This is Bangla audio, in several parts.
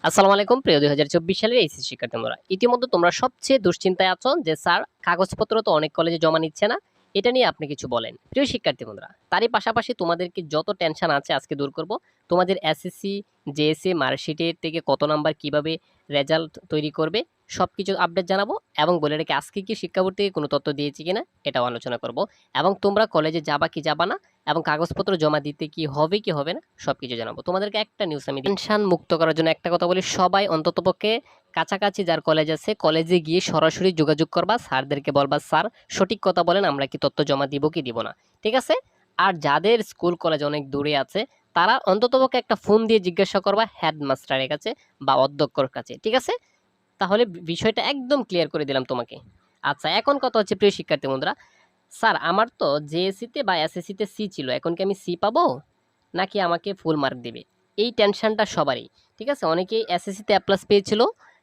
আসসালামু আলাইকুম প্রিয় 2024 সালের এইচএসসি শিক্ষার্থী বন্ধুরা, ইতিমধ্যে তোমরা সবচেয়ে দুশ্চিন্তায় আছো যে স্যার কাগজপত্র তো অনেক কলেজে জমা নিচ্ছে না, এটা নিয়ে আপনি কিছু বলেন। প্রিয় শিক্ষার্থী বন্ধুরা, তারই পাশাপাশি তোমাদেরকে যত টেনশন আছে আজকে দূর করব। তোমাদের এসএসসি জেএসসি মার্কশিটের থেকে কত নাম্বার কিভাবে রেজাল্ট তৈরি করবে সবকিছু আপডেট জানাবো, এবং বলে রেখে আজকে কি শিক্ষা বোর্ড থেকে কোনো তথ্য দিয়েছি কিনা এটাও আলোচনা করব, এবং তোমরা কলেজে যাবা কি যাবা না এবং কাগজপত্র জমা দিতে কি হবে কি হবে না সবকিছু জানাবো। তোমাদেরকে একটা নিউজ আমি টেনশন মুক্ত করার জন্য একটা কথা বলি, সবাই অন্ততপক্ষে কাছাকাছি যার কলেজ আছে কলেজে গিয়ে সরাসরি যোগাযোগ করবা, স্যারদেরকে বলবা স্যার সঠিক কথা বলেন, আমরা কি তথ্য জমা দিব কি দিব না, ঠিক আছে? আর যাদের স্কুল কলেজ অনেক দূরে আছে তারা অন্ততপক্ষে একটা ফোন দিয়ে জিজ্ঞাসা করবা হেডমাস্টারের কাছে বা অধ্যক্ষর কাছে, ঠিক আছে? তাহলে বিষয়টা একদম ক্লিয়ার করে দিলাম তোমাকে। আচ্ছা, এখন কথা হচ্ছে প্রিয় শিক্ষার্থী বন্ধুরা, স্যার আমার তো জেএসসিতে বা এসএসসিতে সি ছিল, এখন কি আমি সি পাবো নাকি আমাকে ফুল মার্ক দেবে? এই টেনশনটা সবারই, ঠিক আছে? অনেকেই এসএসসিতে এ প্লাস পেয়েছিল,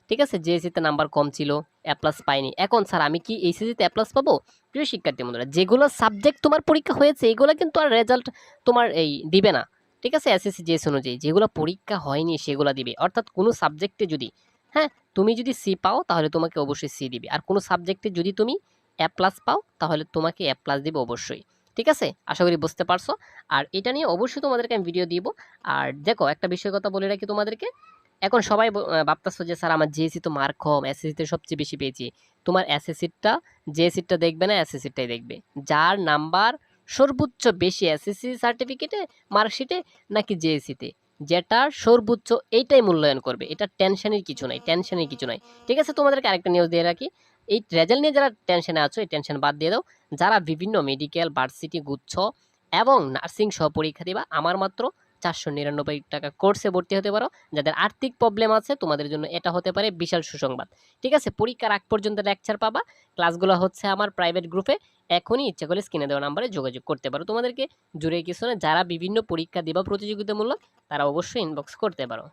ঠিক আছে, জেএসসিতে নাম্বার কম ছিল, এ প্লাস পাইনি। এখন স্যার আমি কি এইচএসসিতে এ প্লাস পাবো? প্রিয় শিক্ষার্থী বন্ধুরা, যেগুলো সাবজেক্ট তোমার পরীক্ষা হয়েছে এগুলো কিন্তু আর রেজাল্ট তোমার এই দিবে না, ঠিক আছে? এসএসসি জেএস অনুযায়ী যেগুলো পরীক্ষা হয়নি সেগুলো দিবে। অর্থাৎ কোনো সাবজেক্টে যদি, হ্যাঁ, তুমি যদি সি পাও তাহলে তোমাকে অবশ্যই সি দিবে, আর কোনো সাবজেক্টে যদি তুমি এ প্লাস পাও তাহলে তোমাকে এ প্লাস দিবে অবশ্যই, ঠিক আছে? আশা করি বুঝতে পারছো। আর এটা নিয়ে অবশ্যই তোমাদেরকে আমি ভিডিও দিব। আর দেখো একটা বিষয় কথা বলে রাখি তোমাদেরকে, এখন সবাই ভাবতেছো যে স্যার আমার জেএসসি তো মার্ক কম, এসএসসিতে সবচেয়ে বেশি পেয়েছি। তোমার এসএসসিটা জেএসসিটা দেখবে না, এসএসসিটাই দেখবে। যার নাম্বার সর্বোচ্চ বেশি এসএসসি সার্টিফিকেটে মার্কশিটে নাকি জেএসসিতে, যেটা সর্বোচ্চ এইটাই মূল্যায়ন করবে। এটা টেনশনের কিছু নাই, টেনশনের কিছু নাই, ঠিক আছে? তোমাদেরকে আরেকটা নিউজ দিয়ে রাখি, এই রেজাল্ট নিয়ে যারা টেনশনে আছো এই টেনশন বাদ দিয়ে দাও। যারা বিভিন্ন মেডিকেল ভার্সিটি গুচ্ছ এবং নার্সিং সহ পরীক্ষা দিবা, আমার মাত্র 499 টাকা কোর্সে ভর্তি হতে পারো। যাদের আর্থিক প্রবলেম আছে তোমাদের জন্য এটা হতে পারে বিশাল সুসংবাদ, ঠিক আছে? পরীক্ষার আগ পর্যন্ত লেকচার পাবা, ক্লাসগুলো হচ্ছে আমার প্রাইভেট গ্রুপে। এখনই ইচ্ছা করলে স্ক্রিনে দেওয়া নাম্বারে যোগাযোগ করতে পারো। তোমাদেরকে জুড়ে কিছু না, যারা বিভিন্ন পরীক্ষা দিবা প্রতিযোগিতামূলক তারা অবশ্যই ইনবক্স করতে পারো।